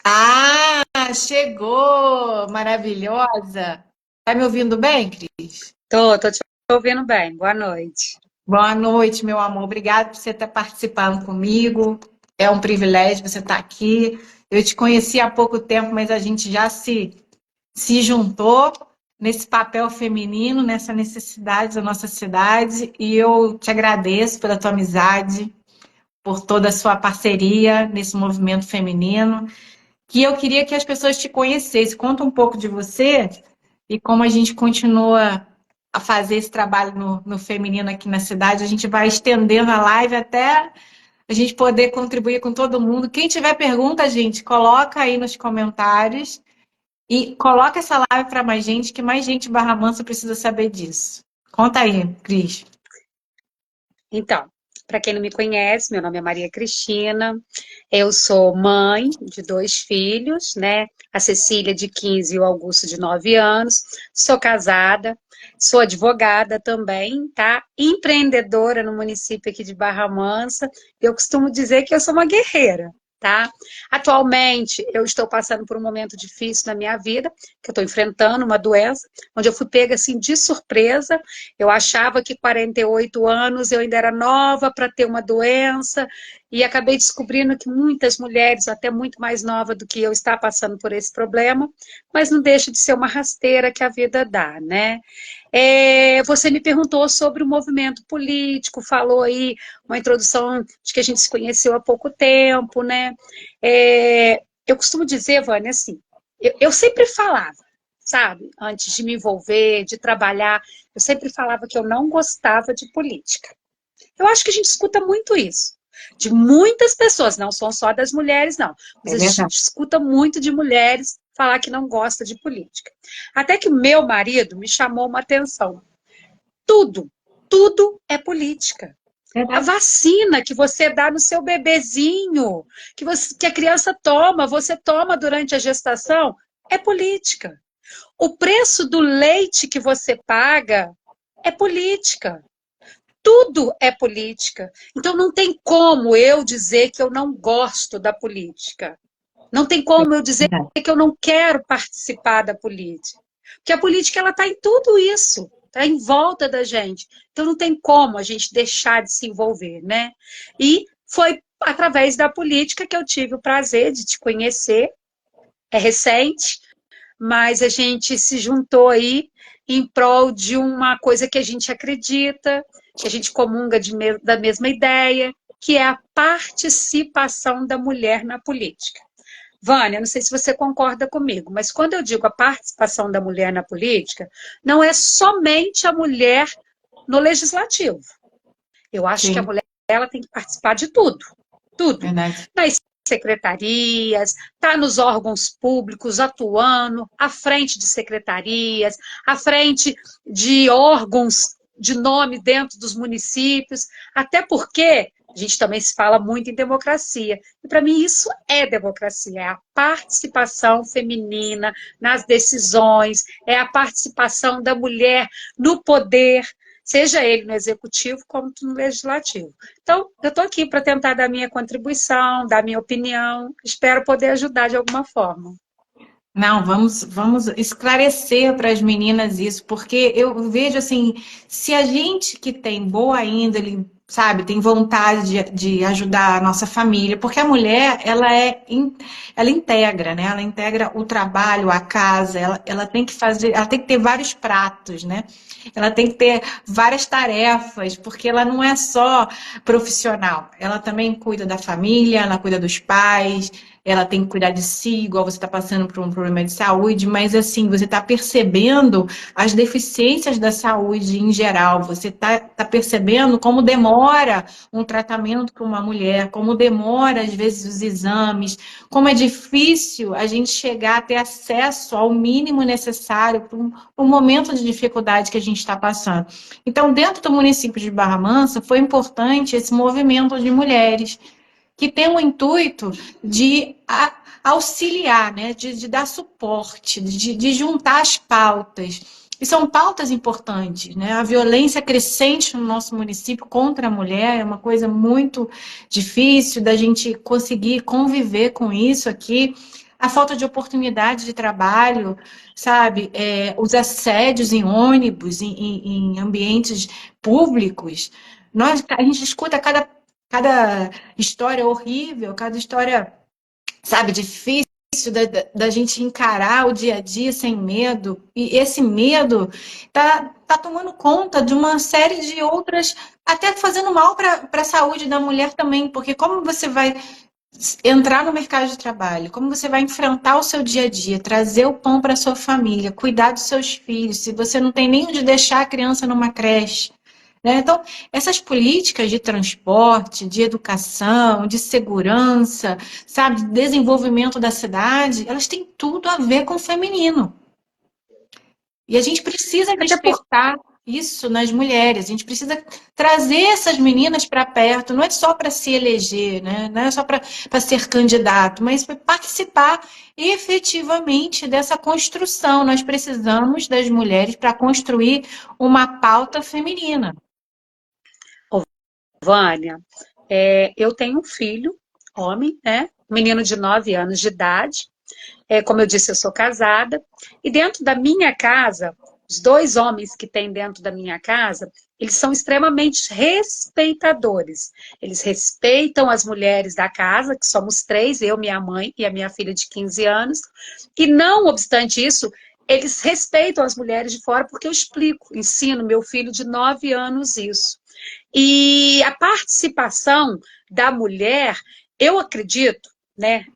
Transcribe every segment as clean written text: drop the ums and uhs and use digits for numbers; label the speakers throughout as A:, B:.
A: Ah, chegou! Maravilhosa! Tá me ouvindo bem, Cris?
B: Tô te ouvindo bem. Boa noite.
A: Boa noite, meu amor. Obrigada por você estar participando comigo. É um privilégio você estar aqui. Eu te conheci há pouco tempo, mas a gente já se juntou nesse papel feminino, nessa necessidade da nossa cidade. E eu te agradeço pela tua amizade, por toda a sua parceria nesse movimento feminino. Que eu queria que as pessoas te conhecessem. Conta um pouco de você e como a gente continua a fazer esse trabalho no feminino aqui na cidade. A gente vai estendendo a live até a gente poder contribuir com todo mundo. Quem tiver pergunta, gente, coloca aí nos comentários e coloca essa live para mais gente, que mais gente em Barra Mansa precisa saber disso. Conta aí, Cris.
B: Então, para quem não me conhece, meu nome é Maria Cristina. Eu sou mãe de dois filhos, né? A Cecília de 15 e o Augusto de 9 anos. Sou casada, sou advogada também, tá? Empreendedora no município aqui de Barra Mansa. Eu costumo dizer que eu sou uma guerreira. Tá? Atualmente, eu estou passando por um momento difícil na minha vida, que eu estou enfrentando uma doença, onde eu fui pega assim de surpresa. Eu achava que 48 anos eu ainda era nova para ter uma doença, e acabei descobrindo que muitas mulheres, até muito mais nova do que eu, está passando por esse problema, mas não deixa de ser uma rasteira que a vida dá, né? Você me perguntou sobre o movimento político, falou aí uma introdução de que a gente se conheceu há pouco tempo, né? Eu costumo dizer, Vânia, assim, eu sempre falava, sabe, antes de me envolver, de trabalhar, eu sempre falava que eu não gostava de política. Eu acho que a gente escuta muito isso. De muitas pessoas, não são só das mulheres, não. Mas
A: É
B: a
A: verdade.
B: gente escuta muito de mulheres falar que não gosta de política. Até que o meu marido me chamou uma atenção. Tudo, tudo é política. A
A: Verdade.
B: vacina que você dá no seu bebezinho, que a criança toma, você toma durante a gestação, é política. O preço do leite que você paga é política. Tudo é política. Então não tem como eu dizer que eu não gosto da política. Não tem como eu dizer
A: Verdade.
B: que eu não quero participar da política. Porque a política ela está em tudo isso, está em volta da gente. Então não tem como a gente deixar de se envolver, né? E foi através da política que eu tive o prazer de te conhecer. É recente, mas a gente se juntou aí em prol de uma coisa que a gente acredita, que a gente comunga da mesma ideia, que é a participação da mulher na política. Vânia, não sei se você concorda comigo, mas quando eu digo a participação da mulher na política, não é somente a mulher no legislativo. Eu acho que a
A: Sim,
B: mulher ela tem que participar de tudo, tudo.
A: verdade.
B: Nas secretarias, está nos órgãos públicos atuando, à frente de secretarias, à frente de órgãos de nome dentro dos municípios, até porque a gente também se fala muito em democracia. E para mim isso é democracia, é a participação feminina nas decisões, é a participação da mulher no poder, seja ele no executivo como no legislativo. Então, eu estou aqui para tentar dar minha contribuição, dar minha opinião, espero poder ajudar de alguma forma.
A: Não, vamos esclarecer para as meninas isso, porque eu vejo assim, se a gente que tem boa índole, sabe, tem vontade de ajudar a nossa família, porque a mulher, ela integra, né? Ela integra o trabalho, a casa, ela tem que fazer, ela tem que ter vários pratos, né? Ela tem que ter várias tarefas, porque ela não é só profissional, ela também cuida da família, ela cuida dos pais, ela tem que cuidar de si, igual você está passando por um problema de saúde, mas assim, você está percebendo as deficiências da saúde em geral, você está percebendo como demora um tratamento para uma mulher, como demora, às vezes, os exames, como é difícil a gente chegar a ter acesso ao mínimo necessário para um momento de dificuldade que a gente está passando. Então, dentro do município de Barra Mansa, foi importante esse movimento de mulheres que tem o intuito de auxiliar, né? De dar suporte, de juntar as pautas. E são pautas importantes, né? A violência crescente no nosso município contra a mulher é uma coisa muito difícil da gente conseguir conviver com isso aqui. a falta de oportunidade de trabalho, sabe? Os assédios em ônibus, em ambientes públicos. A gente escuta cada história horrível, cada história, sabe, difícil da gente encarar o dia a dia sem medo. E esse medo tá tomando conta de uma série de outras, até fazendo mal para a saúde da mulher também, porque como você vai entrar no mercado de trabalho, como você vai enfrentar o seu dia a dia, trazer o pão para sua família, cuidar dos seus filhos, se você não tem nem onde deixar a criança numa creche, né? Então, essas políticas de transporte, de educação, de segurança, sabe, de desenvolvimento da cidade, elas têm tudo a ver com o feminino. E a gente precisa
B: Até por
A: despertar isso nas mulheres, a gente precisa trazer essas meninas para perto, não é só para se eleger, né? Não é só para ser candidato, mas para participar efetivamente dessa construção. Nós precisamos das mulheres para construir uma pauta feminina.
B: Vânia, eu tenho um filho, homem, né? Um menino de 9 anos de idade. Como eu disse, eu sou casada. E dentro da minha casa, os 2 homens que tem dentro da minha casa, eles são extremamente respeitadores. Eles respeitam as mulheres da casa, que somos 3, eu, minha mãe e a minha filha de 15 anos. E não obstante isso, eles respeitam as mulheres de fora, porque eu explico, ensino meu filho de 9 anos isso. E a participação da mulher, eu acredito, né,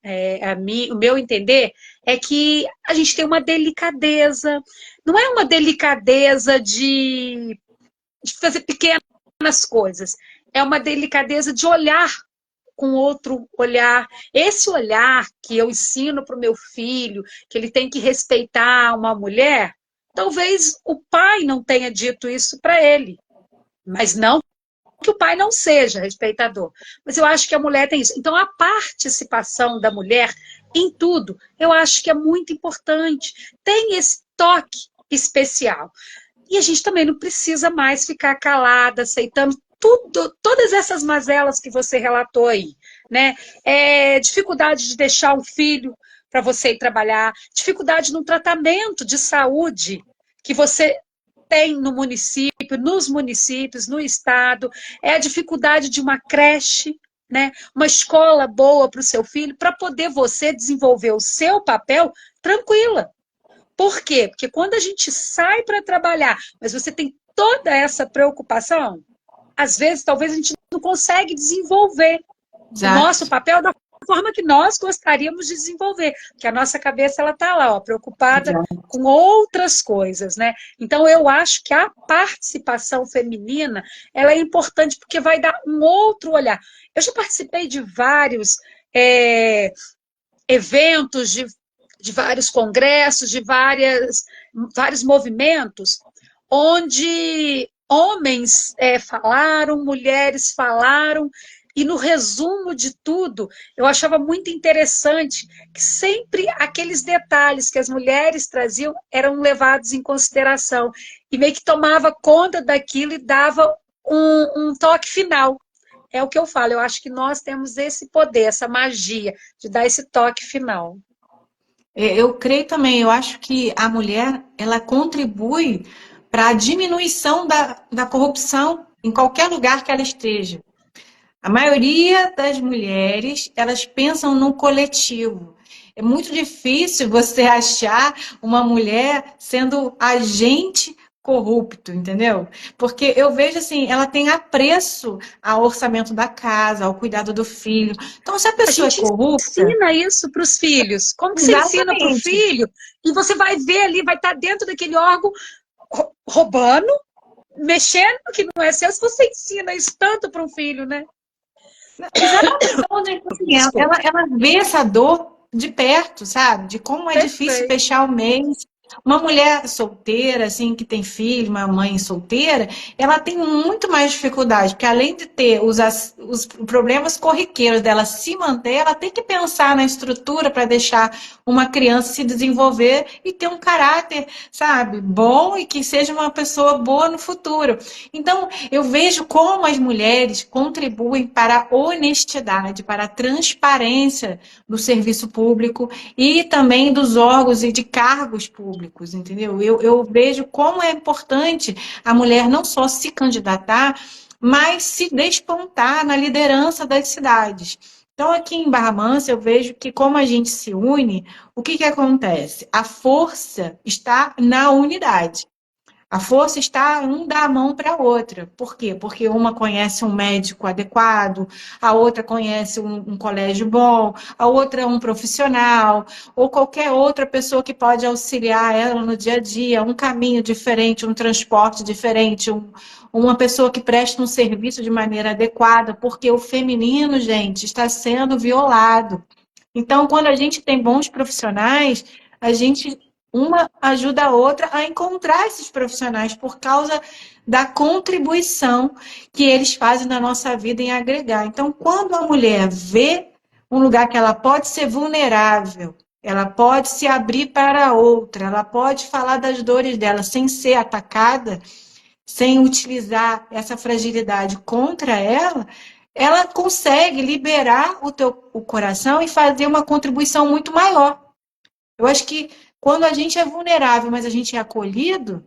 B: o meu entender é que a gente tem uma delicadeza, não é uma delicadeza de fazer pequenas coisas, é uma delicadeza de olhar com outro olhar. Esse olhar que eu ensino para o meu filho, que ele tem que respeitar uma mulher, talvez o pai não tenha dito isso para ele, mas não que o pai não seja respeitador, mas eu acho que a mulher tem isso. Então, a participação da mulher em tudo, eu acho que é muito importante. Tem esse toque especial. E a gente também não precisa mais ficar calada, aceitando tudo, todas essas mazelas que você relatou aí, né? Dificuldade de deixar um filho para você ir trabalhar, dificuldade no tratamento de saúde que você tem no município, nos municípios, no estado, é a dificuldade de uma creche, né? Uma escola boa para o seu filho, para poder você desenvolver o seu papel tranquila. Por quê? Porque quando a gente sai para trabalhar, mas você tem toda essa preocupação, às vezes, talvez a gente não consegue desenvolver o nosso papel da forma que nós gostaríamos de desenvolver, porque a nossa cabeça ela está lá, ó, preocupada com outras coisas, né? Então eu acho que a participação feminina ela é importante porque vai dar um outro olhar. Eu já participei de vários eventos, de vários congressos, de vários movimentos, onde homens falaram, mulheres falaram, e no resumo de tudo, eu achava muito interessante que sempre aqueles detalhes que as mulheres traziam eram levados em consideração, e meio que tomava conta daquilo e dava um toque final. É o que eu falo, eu acho que nós temos esse poder, essa magia de dar esse toque final.
A: Eu creio também, eu acho que a mulher, ela contribui para a diminuição da corrupção em qualquer lugar que ela esteja. A maioria das mulheres, elas pensam no coletivo. É muito difícil você achar uma mulher sendo agente corrupto, entendeu? Porque eu vejo assim, ela tem apreço ao orçamento da casa, ao cuidado do filho. Então, se a
B: A
A: pessoa é
B: gente
A: corrupta,
B: ensina isso para os filhos. Como que você ensina para o
A: exatamente.
B: filho? E você vai ver ali, vai estar dentro daquele órgão roubando, mexendo no que não é seu, se você ensina isso tanto para um filho, né?
A: Exatamente. Então, tipo assim, ela vê essa dor de perto, sabe? De como é difícil
B: Perfeito.
A: fechar o mês. Uma mulher solteira, assim, que tem filho, uma mãe solteira, ela tem muito mais dificuldade, porque além de ter os problemas corriqueiros dela se manter, ela tem que pensar na estrutura para deixar uma criança se desenvolver e ter um caráter, sabe, bom e que seja uma pessoa boa no futuro. Então, eu vejo como as mulheres contribuem para a honestidade, para a transparência do serviço público e também dos órgãos e de cargos públicos, entendeu? Eu vejo como é importante a mulher não só se candidatar, mas se despontar na liderança das cidades. Então, aqui em Barra Mansa, eu vejo que, como a gente se une, o que acontece? A força está na unidade. A força está um dar a mão para a outra. Por quê? Porque uma conhece um médico adequado, a outra conhece um colégio bom, a outra é um profissional, ou qualquer outra pessoa que pode auxiliar ela no dia a dia, um caminho diferente, um transporte diferente, uma pessoa que presta um serviço de maneira adequada, porque o feminino, gente, está sendo violado. Então, quando a gente tem bons profissionais, a gente uma ajuda a outra a encontrar esses profissionais por causa da contribuição que eles fazem na nossa vida em agregar. Então, quando a mulher vê um lugar que ela pode ser vulnerável, ela pode se abrir para a outra, ela pode falar das dores dela sem ser atacada, sem utilizar essa fragilidade contra ela, ela consegue liberar o coração e fazer uma contribuição muito maior. Eu acho que quando a gente é vulnerável, mas a gente é acolhido,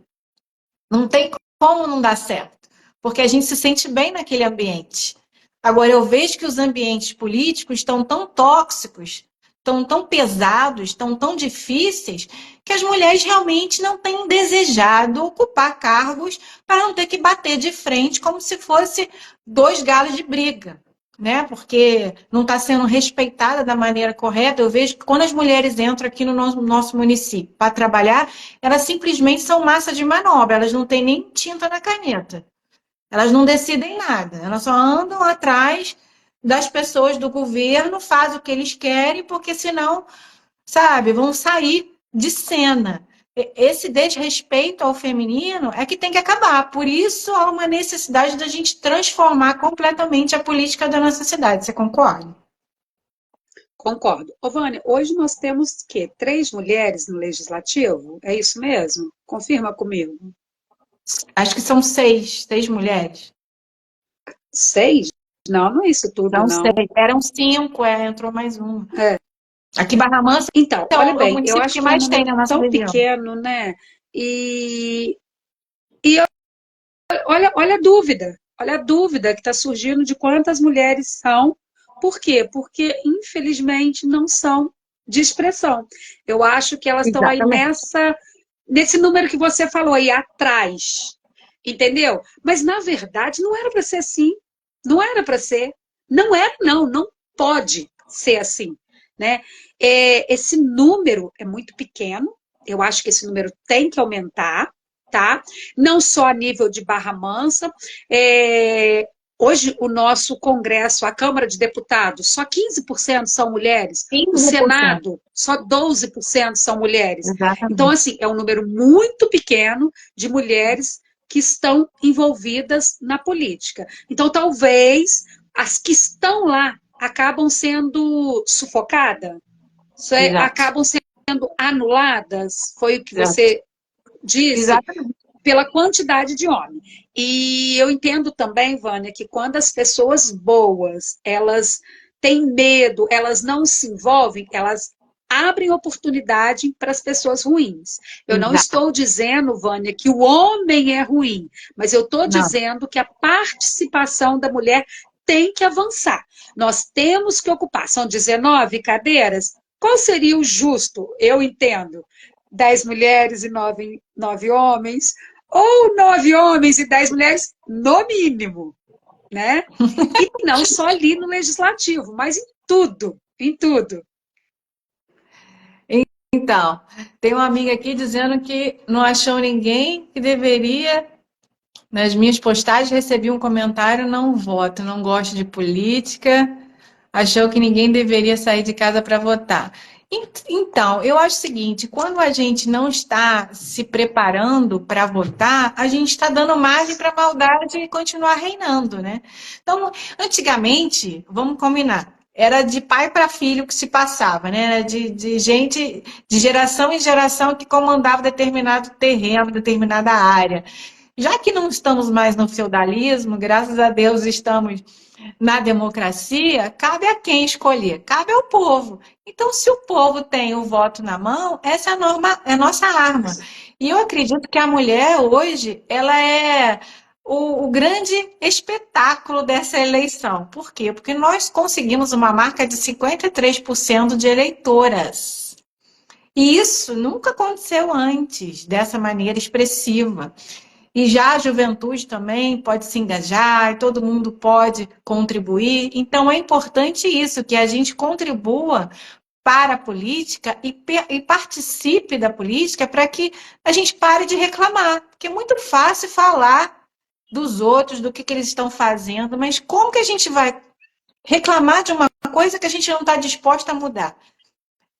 A: não tem como não dar certo, porque a gente se sente bem naquele ambiente. Agora, eu vejo que os ambientes políticos estão tão tóxicos, estão tão pesados, estão tão difíceis, que as mulheres realmente não têm desejado ocupar cargos para não ter que bater de frente como se fosse dois galos de briga, né? Porque não está sendo respeitada da maneira correta. Eu vejo que quando as mulheres entram aqui no nosso município para trabalhar, elas simplesmente são massa de manobra, elas não têm nem tinta na caneta. Elas não decidem nada, elas só andam atrás das pessoas do governo, fazem o que eles querem, porque senão, sabe, vão sair de cena. Esse desrespeito ao feminino é que tem que acabar. Por isso há uma necessidade da gente transformar completamente a política da nossa cidade. Você concorda?
B: Concordo. Ô, Vânia, hoje nós temos que 3 mulheres no legislativo? É isso mesmo? Confirma comigo.
A: Acho que são seis mulheres.
B: 6? Não, não é isso tudo,
A: São
B: não.
A: seis. Eram cinco, entrou mais uma.
B: É.
A: Aqui, Barra Mansa
B: Então,
A: é
B: olha
A: o
B: bem, eu
A: município
B: acho
A: que
B: que é um
A: mais tem
B: número
A: na nossa
B: tão
A: região.
B: pequeno, né? E olha a dúvida que está surgindo de quantas mulheres são. Por quê? Porque, infelizmente, não são de expressão. Eu acho que elas estão aí
A: Exatamente.
B: nesse número que você falou aí atrás, entendeu? Mas, na verdade, não era para ser assim. Não era para ser. Não era, não pode ser assim, né? Esse número é muito pequeno, eu acho que esse número tem que aumentar, tá? Não só a nível de Barra Mansa. Hoje, o nosso Congresso, a Câmara de Deputados, só 15% são mulheres. O
A: 15%.
B: Senado, só 12% são mulheres. Então,
A: Exatamente.
B: assim, é um número muito pequeno de mulheres que estão envolvidas na política. Então, talvez as que estão lá acabam sendo sufocadas,
A: Exato.
B: acabam sendo anuladas, foi o que
A: Exato.
B: você disse,
A: Exatamente.
B: pela quantidade de homens. E eu entendo também, Vânia, que quando as pessoas boas, elas têm medo, elas não se envolvem, elas abrem oportunidade para as pessoas ruins. Eu não
A: Exato.
B: estou dizendo, Vânia, que o homem é ruim, mas eu estou
A: Não.
B: dizendo que a participação da mulher tem que avançar. Nós temos que ocupar. São 19 cadeiras. Qual seria o justo? Eu entendo. 10 mulheres e 9 homens, ou 9 homens e 10 mulheres, no mínimo, né? E não só ali no legislativo, mas em tudo, em tudo.
A: Então, tem uma amiga aqui dizendo que não achou ninguém que deveria. Nas minhas postagens recebi um comentário: não voto, não gosto de política, achou que ninguém deveria sair de casa para votar. Então, eu acho o seguinte, quando a gente não está se preparando para votar, a gente está dando margem para a maldade continuar reinando, né? Então, antigamente, vamos combinar, era de pai para filho que se passava, né? Era de gente, de geração em geração que comandava determinado terreno, determinada área. Já que não estamos mais no feudalismo, graças a Deus estamos na democracia, cabe a quem escolher? Cabe ao povo. Então, se o povo tem o voto na mão, essa é a norma, é a nossa arma. E eu acredito que a mulher hoje, ela é o grande espetáculo dessa eleição. Por quê? Porque nós conseguimos uma marca de 53% de eleitoras. E isso nunca aconteceu antes, dessa maneira expressiva. E já a juventude também pode se engajar, e todo mundo pode contribuir. Então é importante isso, que a gente contribua para a política e participe da política para que a gente pare de reclamar. Porque é muito fácil falar dos outros, do que eles estão fazendo, mas como que a gente vai reclamar de uma coisa que a gente não está disposta a mudar?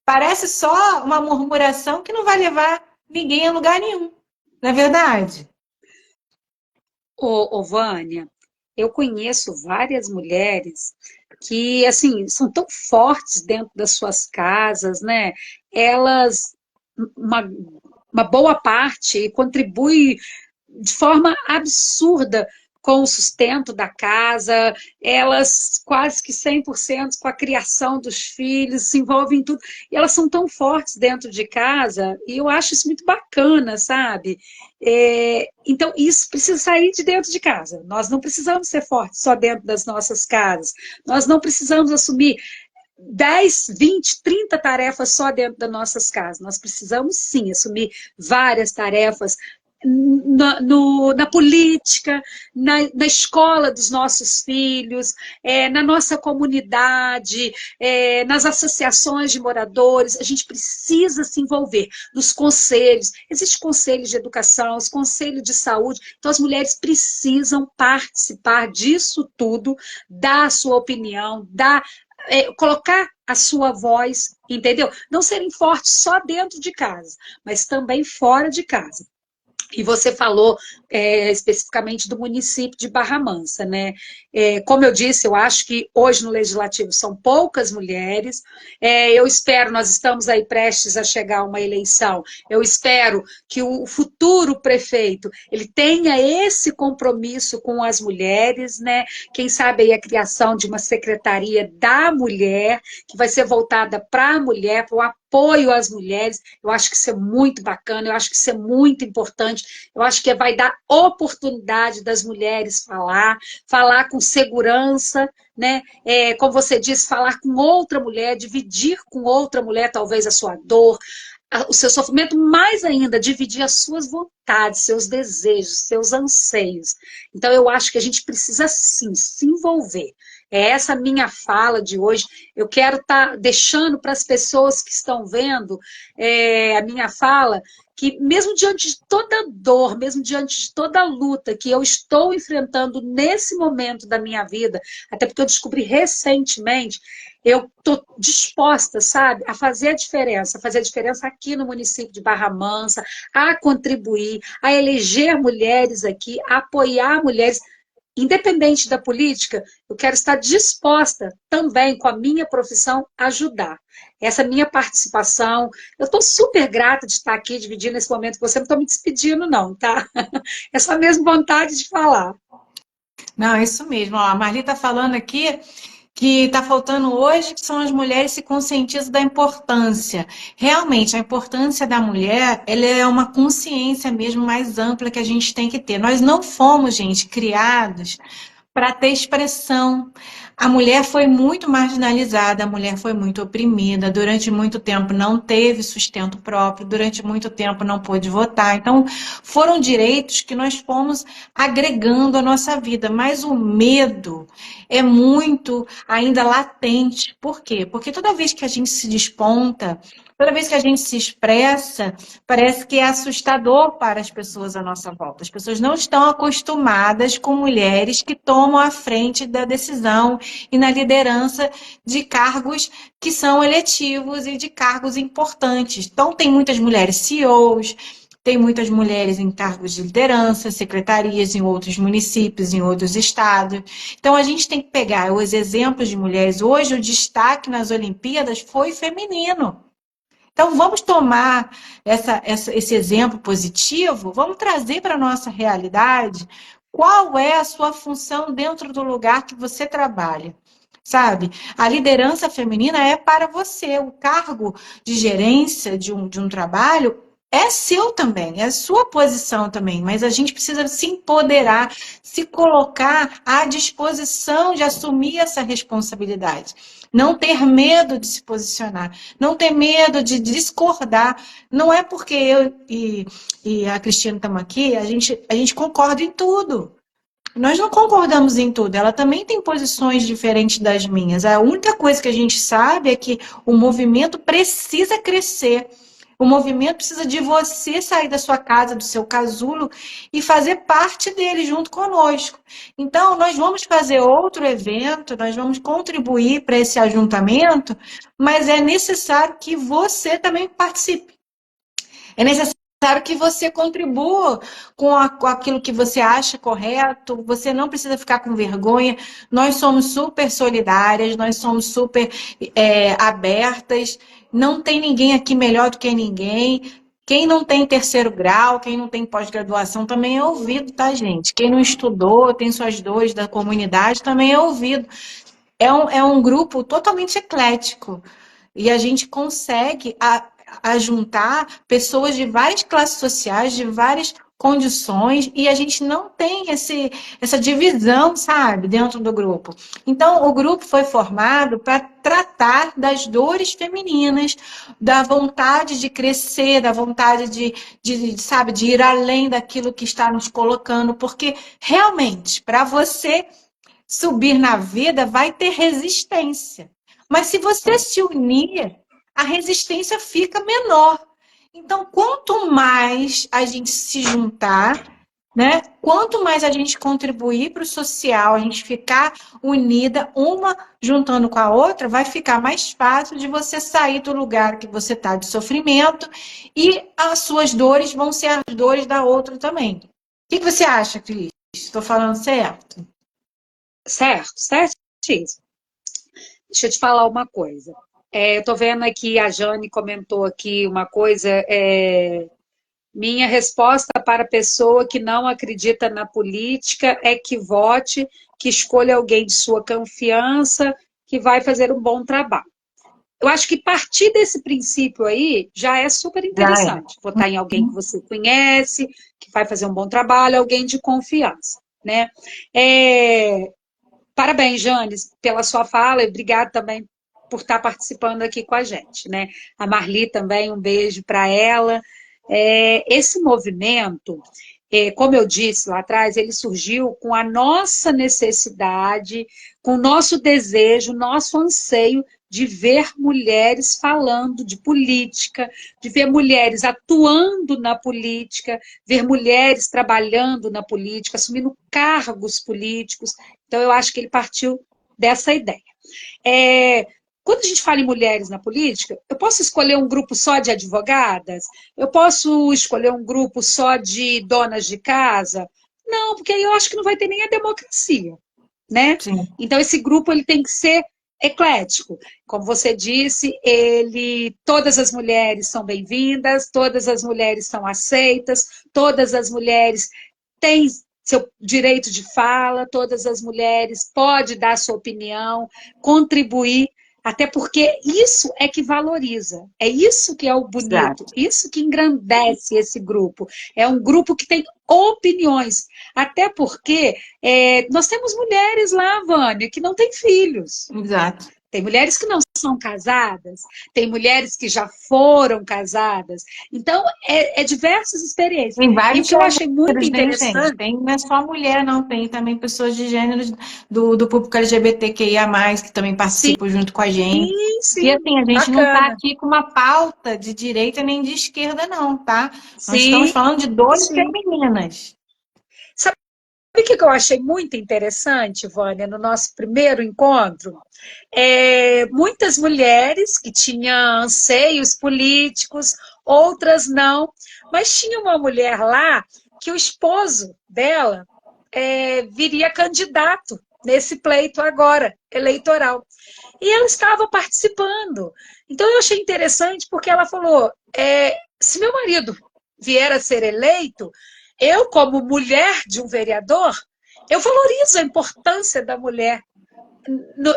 A: Parece só uma murmuração que não vai levar ninguém a lugar nenhum, não é verdade?
B: Vânia, eu conheço várias mulheres que, assim, são tão fortes dentro das suas casas, né? Elas, uma, uma boa parte, contribui de forma absurda com o sustento da casa, elas quase que 100% com a criação dos filhos, se envolvem em tudo, e elas são tão fortes dentro de casa, e eu acho isso muito bacana, sabe? Então, isso precisa sair de dentro de casa. Nós não precisamos ser fortes só dentro das nossas casas, nós não precisamos assumir 10, 20, 30 tarefas só dentro das nossas casas. Nós precisamos, sim, assumir várias tarefas na política, na escola dos nossos filhos, na nossa comunidade, nas associações de moradores. A gente precisa se envolver nos conselhos. Existem conselhos de educação, os conselhos de saúde. Então, as mulheres precisam participar disso tudo, dar a sua opinião, colocar a sua voz, entendeu? Não serem fortes só dentro de casa, mas também fora de casa. E você falou especificamente do município de Barra Mansa, né? Como eu disse, eu acho que hoje no Legislativo são poucas mulheres. Eu espero, nós estamos aí prestes a chegar a uma eleição, eu espero que o futuro prefeito ele tenha esse compromisso com as mulheres, né? Quem sabe aí a criação de uma secretaria da mulher, que vai ser voltada para a mulher, para o apoio às mulheres. Eu acho que isso é muito bacana, eu acho que isso é muito importante, eu acho que vai dar oportunidade das mulheres falar com segurança, né? Como você disse, falar com outra mulher, dividir com outra mulher talvez a sua dor, o seu sofrimento, mais ainda, dividir as suas vontades, seus desejos, seus anseios. Então, eu acho que a gente precisa, sim, se envolver. É essa minha fala de hoje. Eu quero estar deixando para as pessoas que estão vendo a minha fala, que mesmo diante de toda dor, mesmo diante de toda luta que eu estou enfrentando nesse momento da minha vida, até porque eu descobri recentemente, eu estou disposta, sabe, a fazer a diferença aqui no município de Barra Mansa, a contribuir, a eleger mulheres aqui, a apoiar mulheres. Independente da política, eu quero estar disposta também, com a minha profissão, a ajudar. Essa minha participação, eu estou super grata de estar aqui dividindo esse momento com você, não estou me despedindo não, tá? É só mesmo vontade de falar.
A: Não, é isso mesmo. Ó, a Marli está falando aqui que está faltando hoje, que são as mulheres se conscientizam da importância. Realmente, a importância da mulher, ela é uma consciência mesmo mais ampla que a gente tem que ter. Nós não fomos, gente, criados para ter expressão. A mulher foi muito marginalizada, a mulher foi muito oprimida, durante muito tempo não teve sustento próprio, durante muito tempo não pôde votar. Então, foram direitos que nós fomos agregando à nossa vida, mas o medo é muito ainda latente. Por quê? Porque toda vez que a gente se desponta Toda vez que a gente se expressa, parece que é assustador para as pessoas à nossa volta. As pessoas não estão acostumadas com mulheres que tomam a frente da decisão e na liderança de cargos que são eletivos e de cargos importantes. Então, tem muitas mulheres CEOs, tem muitas mulheres em cargos de liderança, secretarias em outros municípios, em outros estados. Então, a gente tem que pegar os exemplos de mulheres. Hoje, o destaque nas Olimpíadas foi feminino. Então, vamos tomar esse exemplo positivo, vamos trazer para a nossa realidade qual é a sua função dentro do lugar que você trabalha. Sabe? A liderança feminina é para você, o cargo de gerência de um trabalho é seu também, é sua posição também, mas a gente precisa se empoderar, se colocar à disposição de assumir essa responsabilidade. Não ter medo de se posicionar, não ter medo de discordar. Não é porque eu e a Cristina estamos aqui, a gente concorda em tudo. Nós não concordamos em tudo. Ela também tem posições diferentes das minhas. A única coisa que a gente sabe é que o movimento precisa crescer. O movimento precisa de você sair da sua casa, do seu casulo e fazer parte dele junto conosco. Então, nós vamos fazer outro evento, nós vamos contribuir para esse ajuntamento, mas é necessário que você também participe. É necessário que você contribua com aquilo que você acha correto, você não precisa ficar com vergonha. Nós somos super solidárias, nós somos super abertas, não tem ninguém aqui melhor do que ninguém. Quem não tem terceiro grau, quem não tem pós-graduação também é ouvido, tá, gente? Quem não estudou, tem suas dores da comunidade, também é ouvido. É um grupo totalmente eclético. E a gente consegue juntar pessoas de várias classes sociais, de várias condições, e a gente não tem essa divisão, sabe, dentro do grupo. Então, o grupo foi formado para tratar das dores femininas, da vontade de crescer, da vontade sabe, de ir além daquilo que está nos colocando, porque realmente, para você subir na vida, vai ter resistência. Mas se você se unir, a resistência fica menor. Então, quanto mais a gente se juntar, né? Quanto mais a gente contribuir para o social, a gente ficar unida, uma juntando com a outra, vai ficar mais fácil de você sair do lugar que você está de sofrimento e as suas dores vão ser as dores da outra também. O que você acha, Cris? Estou falando certo?
B: Certo, certíssimo. Deixa eu te falar uma coisa. Eu estou vendo aqui, a Jane comentou aqui uma coisa. Minha resposta para a pessoa que não acredita na política é que vote, que escolha alguém de sua confiança, que vai fazer um bom trabalho. Eu acho que partir desse princípio aí já é super interessante. Votar em alguém que você conhece, que vai fazer um bom trabalho, alguém de confiança, né? Parabéns, Janes, pela sua fala e obrigada também por estar participando aqui com a gente, né? A Marli também, um beijo para ela. Esse movimento, como eu disse lá atrás, ele surgiu com a nossa necessidade, com o nosso desejo, nosso anseio de ver mulheres falando de política, de ver mulheres atuando na política, ver mulheres trabalhando na política, assumindo cargos políticos. Então, eu acho que ele partiu dessa ideia. Quando a gente fala em mulheres na política, eu posso escolher um grupo só de advogadas? Eu posso escolher um grupo só de donas de casa? Não, porque aí eu acho que não vai ter nem a democracia, né?
A: Sim.
B: Então, esse grupo ele tem que ser eclético. Como você disse, todas as mulheres são bem-vindas, todas as mulheres são aceitas, todas as mulheres têm seu direito de fala, todas as mulheres podem dar sua opinião, contribuir, até porque isso é que valoriza, é isso que é o bonito,
A: Exato.
B: isso que engrandece esse grupo. É um grupo que tem opiniões, até porque nós temos mulheres lá, Vânia, que não têm filhos.
A: Exato.
B: Tem mulheres que não são casadas, tem mulheres que já foram casadas. Então, é diversas experiências.
A: Tem
B: E o
A: vários
B: que eu achei muito
A: gêneros, né, gente?
B: interessante,
A: Tem, não é só mulher, não. Tem também pessoas de gêneros do público LGBTQIA+, que também
B: sim,
A: participam junto com a gente. E
B: sim,
A: assim, a gente não está
B: bacana.
A: aqui com uma pauta de direita nem de esquerda, não, tá? Nós estamos
B: Sim,
A: falando de dores
B: sim.
A: femininas.
B: Sabe o que eu achei muito interessante, Vânia, no nosso primeiro encontro? Muitas mulheres que tinham anseios políticos, outras não, mas tinha uma mulher lá que o esposo dela viria candidato nesse pleito agora, eleitoral. E ela estava participando. Então eu achei interessante porque ela falou: se meu marido vier a ser eleito, eu, como mulher de um vereador, eu valorizo a importância da mulher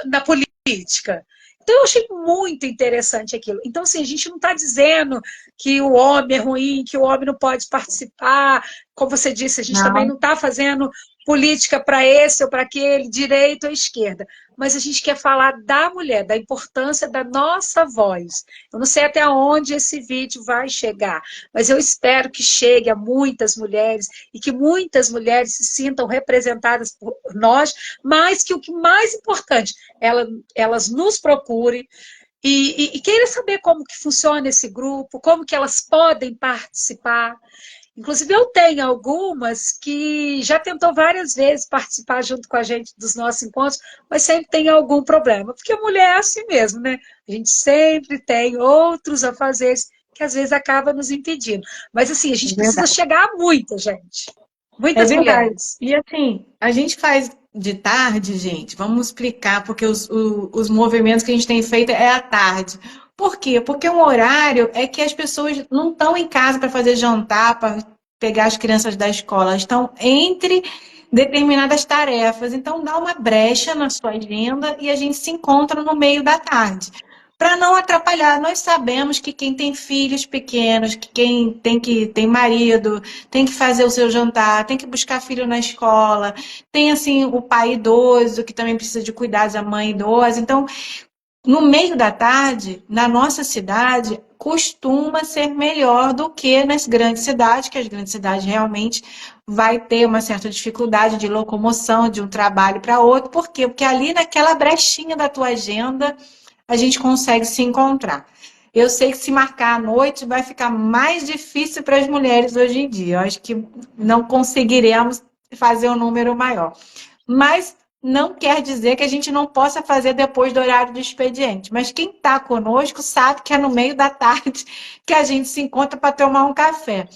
B: na política. Então, eu achei muito interessante aquilo. Então, assim, a gente não está dizendo que o homem é ruim, que o homem não pode participar. Como você disse, a gente também
A: Não,
B: não está fazendo política para esse ou para aquele, direita ou esquerda. Mas a gente quer falar da mulher, da importância da nossa voz. Eu não sei até onde esse vídeo vai chegar, mas eu espero que chegue a muitas mulheres e que muitas mulheres se sintam representadas por nós, mas que o que mais importante, elas nos procurem e queiram saber como que funciona esse grupo, como que elas podem participar. Inclusive, eu tenho algumas que já tentou várias vezes participar junto com a gente dos nossos encontros, mas sempre tem algum problema, porque a mulher é assim mesmo, né? A gente sempre tem outros afazeres que às vezes acaba nos impedindo. Mas assim, a
A: é
B: gente precisa
A: verdade.
B: chegar a muita gente,
A: É
B: muitas
A: verdade.
B: mulheres.
A: E assim, a gente faz de tarde, gente, vamos explicar, porque os movimentos que a gente tem feito é à tarde. Por quê? Porque um horário é que as pessoas não estão em casa para fazer jantar, para pegar as crianças da escola, elas estão entre determinadas tarefas. Então, dá uma brecha na sua agenda e a gente se encontra no meio da tarde. Para não atrapalhar, nós sabemos que quem tem filhos pequenos, que tem marido, tem que fazer o seu jantar, tem que buscar filho na escola, tem assim o pai idoso que também precisa de cuidados, a mãe idosa. Então, no meio da tarde, na nossa cidade, costuma ser melhor do que nas grandes cidades, que as grandes cidades realmente vai ter uma certa dificuldade de locomoção de um trabalho para outro. Por quê? Porque ali naquela brechinha da tua agenda, a gente consegue se encontrar. Eu sei que se marcar à noite vai ficar mais difícil para as mulheres hoje em dia. Eu acho que não conseguiremos fazer um número maior. Mas não quer dizer que a gente não possa fazer depois do horário do expediente. Mas quem está conosco sabe que é no meio da tarde que a gente se encontra para tomar um café.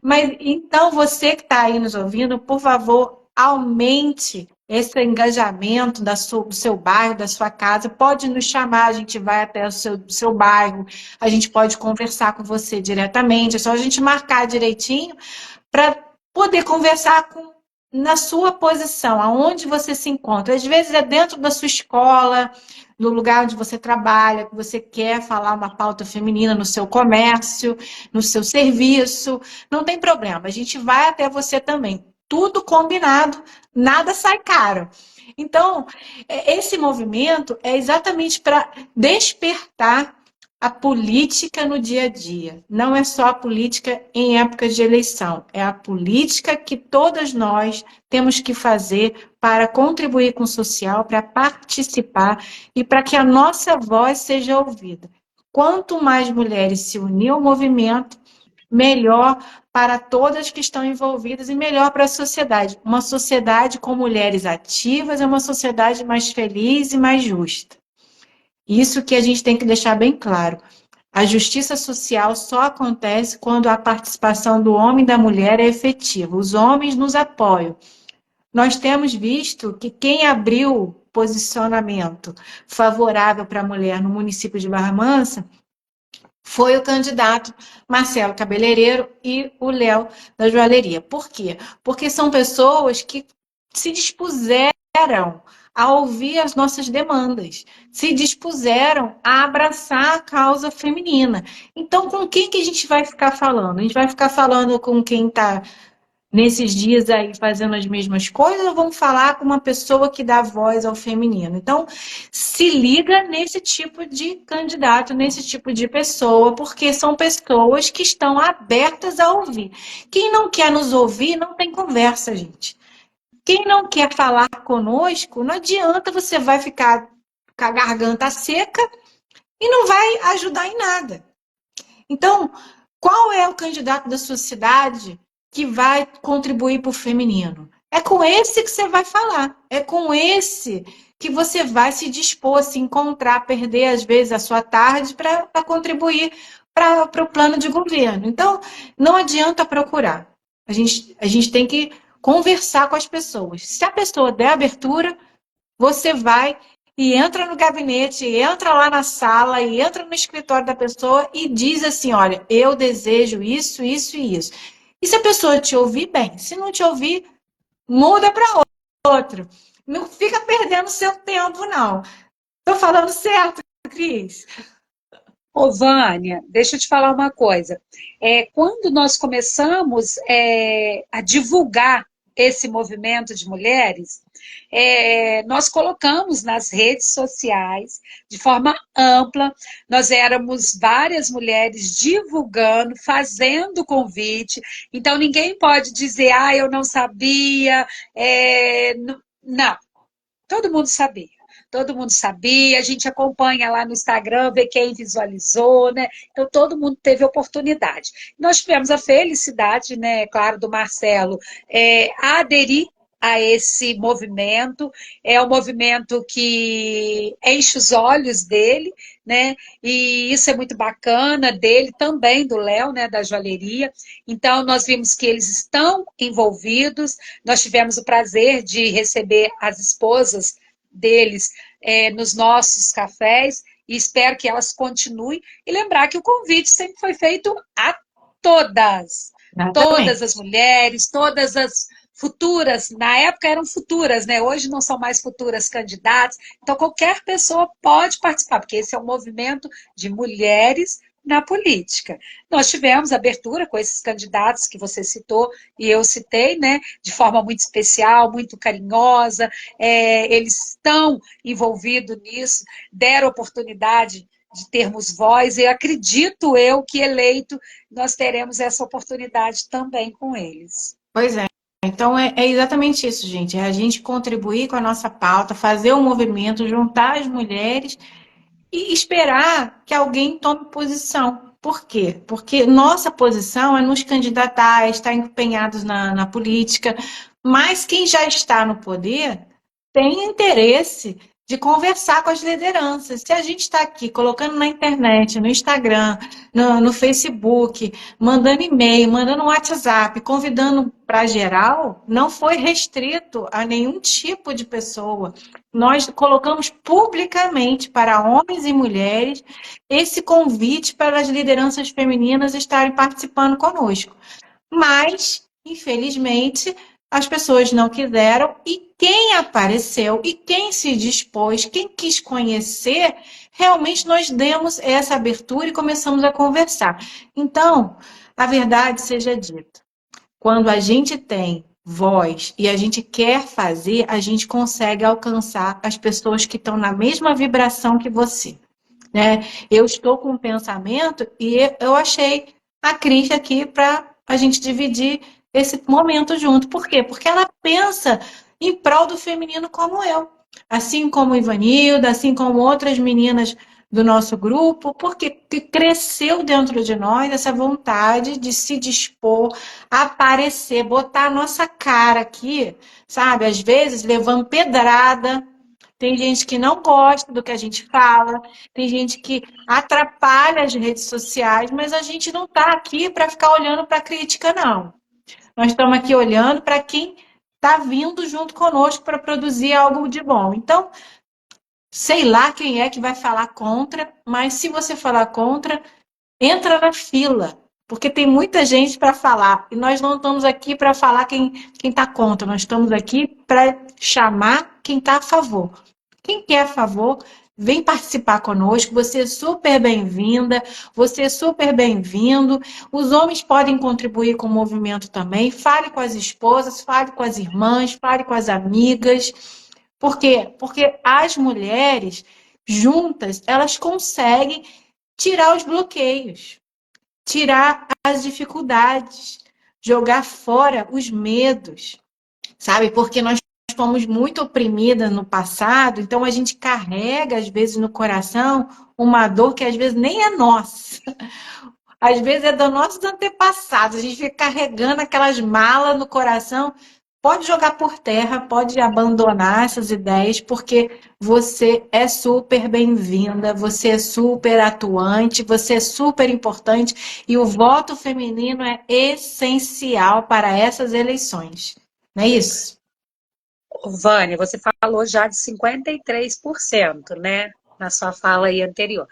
A: Mas então, você que está aí nos ouvindo, por favor, aumente esse engajamento do seu bairro, da sua casa. Pode nos chamar, a gente vai até o seu bairro, a gente pode conversar com você diretamente. É só a gente marcar direitinho para poder conversar na sua posição, aonde você se encontra. Às vezes é dentro da sua escola, no lugar onde você trabalha, que você quer falar uma pauta feminina no seu comércio, no seu serviço. Não tem problema, a gente vai até você também. Tudo combinado, nada sai caro. Então, esse movimento é exatamente para despertar a política no dia a dia. Não é só a política em épocas de eleição, é a política que todas nós temos que fazer para contribuir com o social, para participar e para que a nossa voz seja ouvida. Quanto mais mulheres se unir ao movimento, melhor para todas que estão envolvidas e melhor para a sociedade. Uma sociedade com mulheres ativas é uma sociedade mais feliz e mais justa. Isso que a gente tem que deixar bem claro. A justiça social só acontece quando a participação do homem e da mulher é efetiva. Os homens nos apoiam. Nós temos visto que quem abriu posicionamento favorável para a mulher no município de Barra Mansa foi o candidato Marcelo Cabeleireiro e o Léo da Joalheria. Por quê? Porque são pessoas que se dispuseram a ouvir as nossas demandas, se dispuseram a abraçar a causa feminina. Então, com quem que a gente vai ficar falando? A gente vai ficar falando com quem está nesses dias aí fazendo as mesmas coisas, ou vamos falar com uma pessoa que dá voz ao feminino? Então, se liga nesse tipo de candidato, nesse tipo de pessoa, porque são pessoas que estão abertas a ouvir. Quem não quer nos ouvir, não tem conversa, gente. Quem não quer falar conosco, não adianta, você vai ficar com a garganta seca e não vai ajudar em nada. Então, qual é o candidato da sua cidade que vai contribuir para o feminino? É com esse que você vai falar. É com esse que você vai se dispor a se encontrar, perder, às vezes, a sua tarde para contribuir para o plano de governo. Então, não adianta procurar. A gente tem que conversar com as pessoas. Se a pessoa der abertura, você vai e entra no gabinete, entra lá na sala, e entra no escritório da pessoa e diz assim: olha, eu desejo isso, isso e isso. E se a pessoa te ouvir, bem. Se não te ouvir, muda para outro. Não fica perdendo seu tempo, não. Estou falando certo, Cris?
B: Ô, Vânia, deixa eu te falar uma coisa. Quando nós começamos a divulgar esse movimento de mulheres, nós colocamos nas redes sociais de forma ampla. Nós éramos várias mulheres divulgando, fazendo convite. Então, ninguém pode dizer, ah, eu não sabia. Não, todo mundo sabia. Todo mundo sabia, a gente acompanha lá no Instagram, vê quem visualizou, né? Então, todo mundo teve oportunidade. Nós tivemos a felicidade, né, claro, do Marcelo, aderir a esse movimento. É um movimento que enche os olhos dele, né? E isso é muito bacana dele, também do Léo, né, da joalheria. Então, nós vimos que eles estão envolvidos. Nós tivemos o prazer de receber as esposas deles nos nossos cafés, e espero que elas continuem. E lembrar que o convite sempre foi feito a todas, todas as
A: Exatamente.
B: mulheres, todas as futuras, na época eram futuras, né? Hoje não são mais futuras candidatas, então qualquer pessoa pode participar, porque esse é um movimento de mulheres na política. Nós tivemos abertura com esses candidatos que você citou e eu citei, né, de forma muito especial, muito carinhosa. Eles estão envolvidos nisso, deram oportunidade de termos voz, e acredito eu que eleito nós teremos essa oportunidade também com eles.
A: Pois é. Então, é exatamente isso, gente. É a gente contribuir com a nossa pauta, fazer o movimento, juntar as mulheres e esperar que alguém tome posição. Por quê? Porque nossa posição é nos candidatar, é estar empenhados na política, mas quem já está no poder tem interesse de conversar com as lideranças. Se a gente está aqui colocando na internet, no Instagram, no Facebook, mandando e-mail, mandando WhatsApp, convidando para geral, não foi restrito a nenhum tipo de pessoa. Nós colocamos publicamente para homens e mulheres esse convite para as lideranças femininas estarem participando conosco. Mas, infelizmente, as pessoas não quiseram, e quem apareceu e quem se dispôs, quem quis conhecer, realmente nós demos essa abertura e começamos a conversar. Então, a verdade seja dita, quando a gente tem voz e a gente quer fazer, a gente consegue alcançar as pessoas que estão na mesma vibração que você, né? Eu estou com um pensamento e eu achei a Cris aqui para a gente dividir esse momento junto. Por quê? Porque ela pensa em prol do feminino como eu. Assim como Ivanilda, assim como outras meninas do nosso grupo, porque cresceu dentro de nós essa vontade de se dispor a aparecer, botar a nossa cara aqui, sabe? Às vezes levando pedrada. Tem gente que não gosta do que a gente fala, tem gente que atrapalha as redes sociais, mas a gente não está aqui para ficar olhando para a crítica, não. Nós estamos aqui olhando para quem está vindo junto conosco para produzir algo de bom. Então, sei lá quem é que vai falar contra, mas se você falar contra, entra na fila, porque tem muita gente para falar. E nós não estamos aqui para falar quem está contra, nós estamos aqui para chamar quem está a favor. Quem quer a favor, vem participar conosco, você é super bem-vinda, você é super bem-vindo. Os homens podem contribuir com o movimento também. Fale com as esposas, fale com as irmãs, fale com as amigas. Por quê? Porque as mulheres juntas, elas conseguem tirar os bloqueios, tirar as dificuldades, jogar fora os medos, sabe? Porque nós fomos muito oprimidas no passado, então a gente carrega, às vezes, no coração uma dor que às vezes nem é nossa. Às vezes é dos nossos antepassados. A gente fica carregando aquelas malas no coração. Pode jogar por terra, pode abandonar essas ideias, porque você é super bem-vinda, você é super atuante, você é super importante e o voto feminino é essencial para essas eleições. Não é isso?
B: Vânia, você falou já de 53%, né? Na sua fala aí anterior.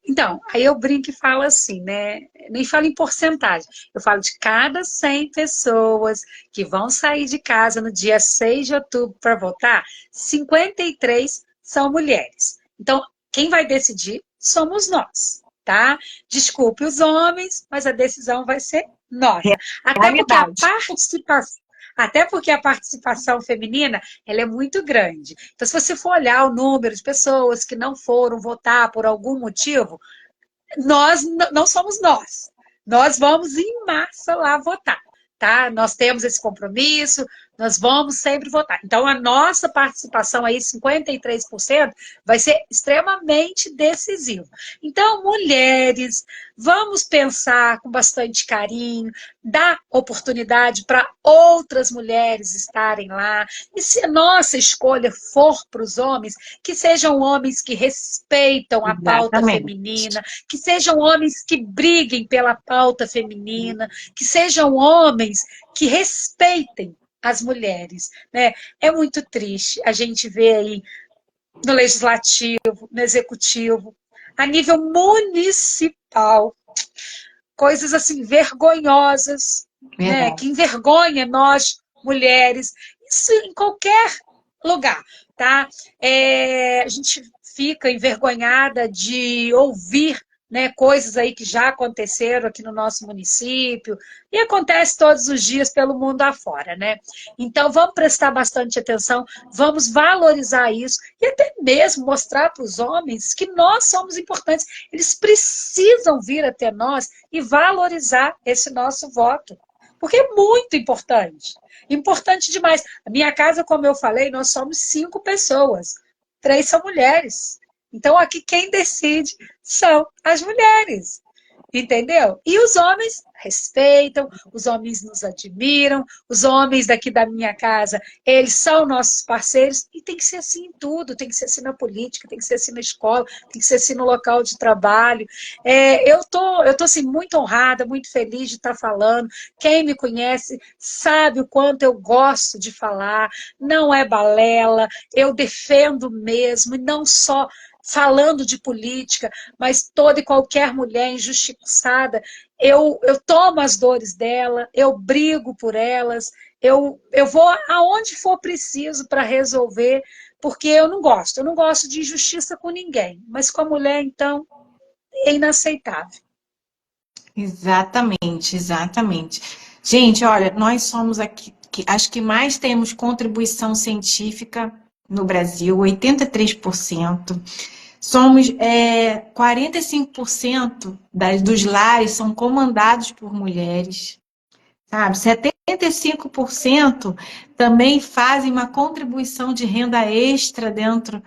B: Então, aí eu brinco e falo assim, né? Nem falo em porcentagem, eu falo de cada 100 pessoas que vão sair de casa no dia 6 de outubro para votar, 53 são mulheres. Então, quem vai decidir somos nós, tá? Desculpe os homens, mas a decisão vai ser nossa. Até porque a
A: Realidade.
B: participação. Até porque a participação feminina ela é muito grande. Então, se você for olhar o número de pessoas que não foram votar por algum motivo, nós não somos nós. Nós vamos em massa lá votar, tá? Nós temos esse compromisso, nós vamos sempre votar. Então, a nossa participação aí, 53%, vai ser extremamente decisiva. Então, mulheres, vamos pensar com bastante carinho, dar oportunidade para outras mulheres estarem lá. E se a nossa escolha for para os homens, que sejam homens que respeitam a pauta
A: Exatamente.
B: feminina, que sejam homens que briguem pela pauta feminina, que sejam homens que respeitem as mulheres, né? É muito triste a gente ver aí no legislativo, no executivo, a nível municipal, coisas assim vergonhosas, né? Que
A: Verdade.
B: envergonha nós mulheres, isso em qualquer lugar, tá? A gente fica envergonhada de ouvir, né, coisas aí que já aconteceram aqui no nosso município e acontece todos os dias pelo mundo afora, né? Então vamos prestar bastante atenção, vamos valorizar isso e até mesmo mostrar para os homens que nós somos importantes. Eles precisam vir até nós e valorizar esse nosso voto, porque é muito importante. Importante demais. A minha casa, como eu falei, nós somos 5 pessoas. 3 são mulheres. Então, aqui quem decide são as mulheres. Entendeu? E os homens respeitam, os homens nos admiram, os homens daqui da minha casa, eles são nossos parceiros, e tem que ser assim em tudo, tem que ser assim na política, tem que ser assim na escola, tem que ser assim no local de trabalho. Eu tô assim, muito honrada, muito feliz de estar falando. Quem me conhece sabe o quanto eu gosto de falar, não é balela, eu defendo mesmo, e não só falando de política, mas toda e qualquer mulher injustiçada, eu tomo as dores dela, eu brigo por elas, eu vou aonde for preciso para resolver, porque eu não gosto de injustiça com ninguém, mas com a mulher, então, é inaceitável.
A: Exatamente, exatamente. Gente, olha, nós somos aqui, acho que mais temos contribuição científica no Brasil, 83%. Somos 45% dos lares são comandados por mulheres, sabe? 75% também fazem uma contribuição de renda extra dentro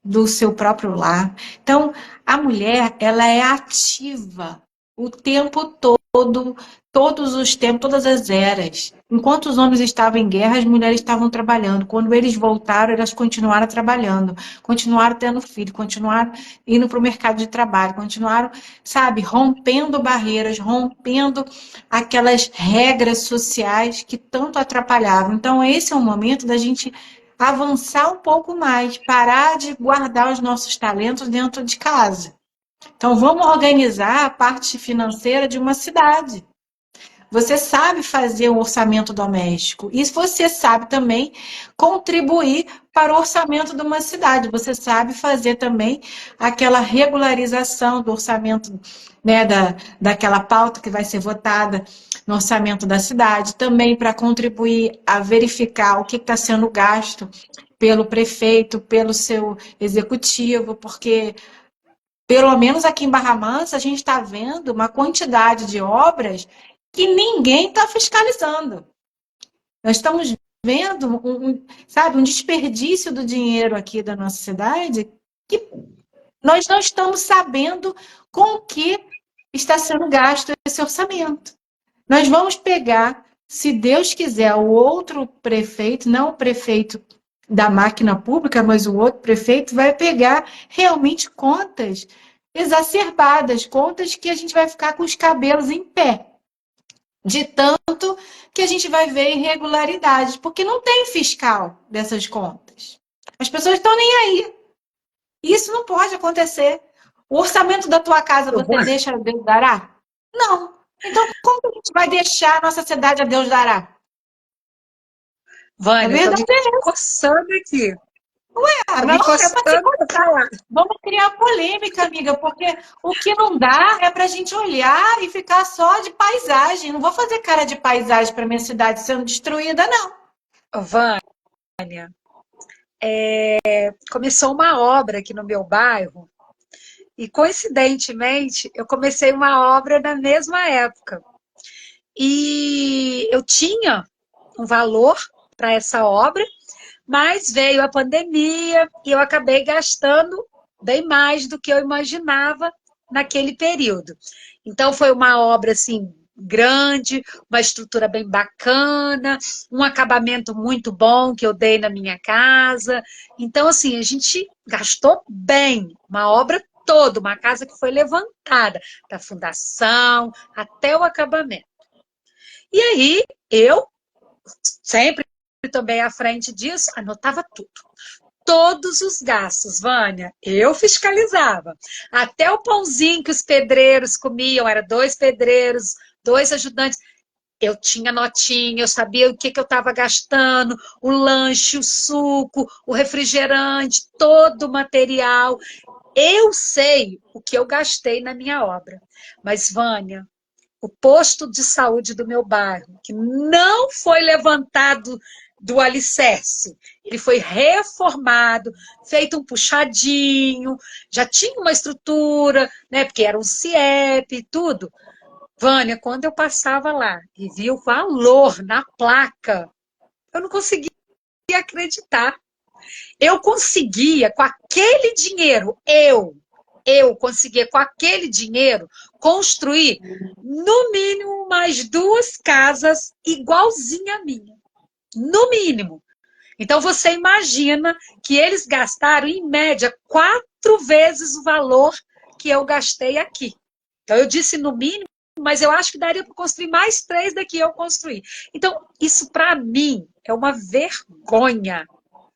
A: do seu próprio lar. Então, a mulher, ela é ativa o tempo todo, todos os tempos, todas as eras. Enquanto os homens estavam em guerra, as mulheres estavam trabalhando. Quando eles voltaram, elas continuaram trabalhando, continuaram tendo filho, continuaram indo para o mercado de trabalho, continuaram, sabe, rompendo barreiras, rompendo aquelas regras sociais que tanto atrapalhavam. Então, esse é o momento da gente avançar um pouco mais, parar de guardar os nossos talentos dentro de casa. Então, vamos organizar a parte financeira de uma cidade. você sabe fazer um orçamento doméstico. E você sabe também contribuir para o orçamento de uma cidade. Você sabe fazer também aquela regularização do orçamento, né, daquela pauta que vai ser votada no orçamento da cidade, também para contribuir a verificar o que está sendo gasto pelo prefeito, pelo seu executivo, porque, pelo menos aqui em Barra Mansa, a gente está vendo uma quantidade de obras que ninguém está fiscalizando. Nós estamos vendo sabe, um desperdício do dinheiro aqui da nossa cidade que nós não estamos sabendo com que está sendo gasto esse orçamento. Nós vamos pegar, se Deus quiser, o outro prefeito, não o prefeito da máquina pública, mas o outro prefeito vai pegar realmente contas exacerbadas, contas que a gente vai ficar com os cabelos em pé, de tanto que a gente vai ver irregularidades, porque não tem fiscal dessas contas. As pessoas estão nem aí. Isso não pode acontecer. O orçamento da tua casa você deixa a Deus dará? Não. Então, como que a gente vai deixar a nossa cidade a Deus dará?
B: Vânia, eu tô me coçando aqui.
A: Não, é pra se coçar. Vamos criar polêmica, amiga, porque o que não dá é pra gente olhar e ficar só de paisagem. Não vou fazer cara de paisagem para minha cidade sendo destruída, não.
B: Vânia, começou uma obra aqui no meu bairro e, coincidentemente, eu comecei uma obra na mesma época. E eu tinha um valor para essa obra, mas veio a pandemia e eu acabei gastando bem mais do que eu imaginava naquele período. Então, foi uma obra, assim, grande, uma estrutura bem bacana, um acabamento muito bom que eu dei na minha casa. Então, assim, a gente gastou bem, uma obra toda, uma casa que foi levantada, da fundação até o acabamento. E aí, eu, sempre também à frente disso, anotava tudo. Todos os gastos, Vânia, eu fiscalizava. Até o pãozinho que os pedreiros comiam, era 2 pedreiros, 2 ajudantes. Eu tinha notinha, eu sabia o que eu estava gastando, o lanche, o suco, o refrigerante, todo o material. Eu sei o que eu gastei na minha obra. Mas, Vânia, o posto de saúde do meu bairro, que não foi levantado do alicerce, ele foi reformado, feito um puxadinho, já tinha uma estrutura, né, porque era um CIEP e tudo. Vânia, quando eu passava lá e vi o valor na placa, eu não conseguia acreditar. Eu conseguia, com aquele dinheiro, eu conseguia, com aquele dinheiro, construir, no mínimo, mais 2 casas igualzinha a minha. No mínimo. Então, você imagina que eles gastaram, em média, 4 vezes o valor que eu gastei aqui. Então, eu disse no mínimo, mas eu acho que daria para construir mais 3 do que eu construí. Então, isso, para mim, é uma vergonha.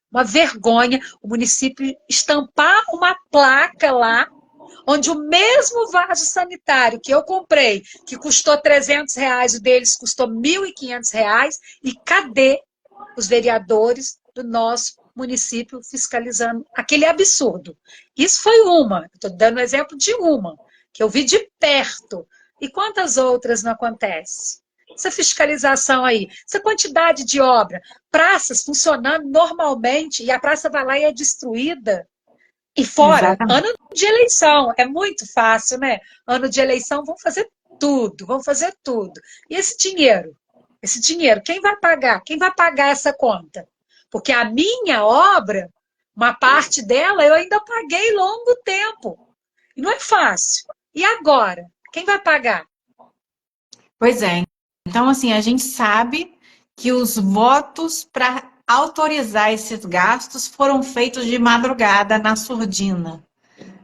B: Uma vergonha o município estampar uma placa lá, onde o mesmo vaso sanitário que eu comprei, que custou R$ 300, o deles custou R$ 1.500, e cadê os vereadores do nosso município fiscalizando aquele absurdo? Isso foi uma, estou dando o exemplo de uma, que eu vi de perto. E quantas outras não acontecem? Essa fiscalização aí, essa quantidade de obra, praças funcionando normalmente e a praça vai lá e é destruída. E fora,
A: Exatamente.
B: ano de eleição, é muito fácil, né? Ano de eleição, vão fazer tudo, vão fazer tudo. E esse dinheiro, quem vai pagar? Quem vai pagar essa conta? Porque a minha obra, uma parte dela, eu ainda paguei longo tempo. E não é fácil. E agora? Quem vai pagar?
A: Pois é. Então, assim, a gente sabe que os votos para autorizar esses gastos foram feitos de madrugada na surdina.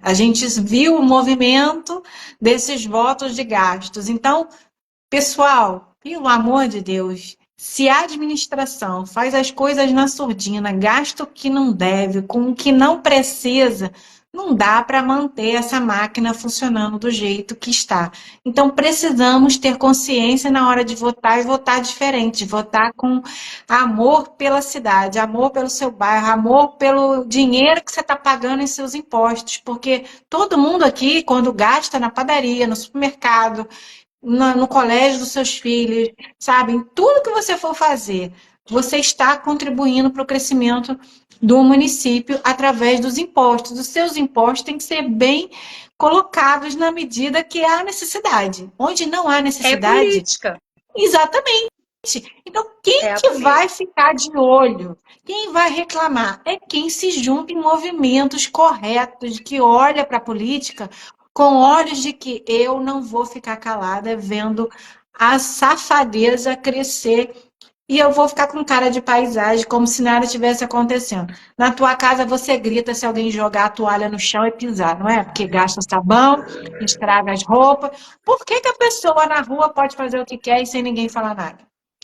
A: A gente viu o movimento desses votos de gastos. Então, pessoal, pelo amor de Deus, se a administração faz as coisas na surdina, gasta o que não deve, com o que não precisa, não dá para manter essa máquina funcionando do jeito que está. Então, precisamos ter consciência na hora de votar e votar diferente, votar com amor pela cidade, amor pelo seu bairro, amor pelo dinheiro que você está pagando em seus impostos, porque todo mundo aqui, quando gasta na padaria, no supermercado, no colégio dos seus filhos, sabe? Em tudo que você for fazer, você está contribuindo para o crescimento do município através dos impostos. Os seus impostos têm que ser bem colocados na medida que há necessidade. Onde não há
B: É
A: necessidade,
B: política.
A: exatamente. Então, quem
B: É a
A: que vai
B: política.
A: ficar de olho? Quem vai reclamar? É quem se junta em movimentos corretos, que olha para a política com olhos de que eu não vou ficar calada vendo a safadeza crescer e eu vou ficar com cara de paisagem, como se nada tivesse acontecendo. Na tua casa você grita se alguém jogar a toalha no chão e pisar, não é? Porque gasta sabão, estraga as roupas. Por que que a pessoa na rua pode fazer o que quer e sem ninguém falar nada?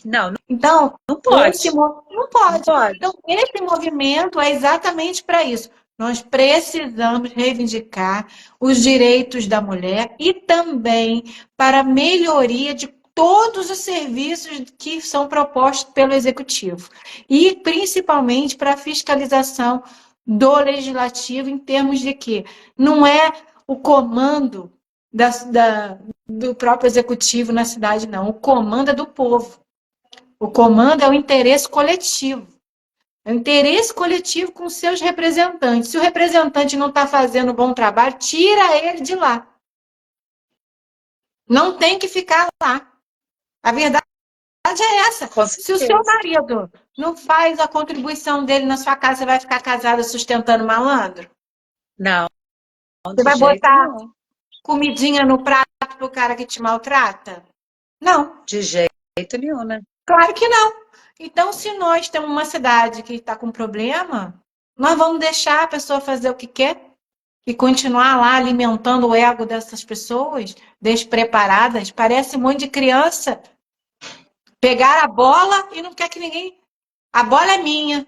B: Não,
A: Então,
B: não pode.
A: não
B: Não
A: pode. Então,
B: pode.
A: esse movimento é exatamente para isso. Nós precisamos reivindicar os direitos da mulher e também para a melhoria de todos os serviços que são propostos pelo Executivo. E principalmente para a fiscalização do Legislativo em termos de que não é o comando do próprio Executivo na cidade, não. O comando é do povo. O comando é o interesse coletivo. É o interesse coletivo com seus representantes. Se o representante não está fazendo um bom trabalho, tira ele de lá. Não tem que ficar lá. A verdade é essa.
B: Com
A: Se o seu
B: certeza.
A: marido não faz a contribuição dele na sua casa, você vai ficar casada sustentando malandro?
B: Não,
A: Você
B: de
A: vai
B: jeito
A: botar
B: nenhum.
A: comidinha no prato pro cara que te maltrata? Não.
B: De jeito nenhum, né?
A: Claro que não. Então, se nós temos uma cidade que está com problema, nós vamos deixar a pessoa fazer o que quer e continuar lá alimentando o ego dessas pessoas despreparadas. Parece um monte de criança pegar a bola e não quer que ninguém. A bola é minha.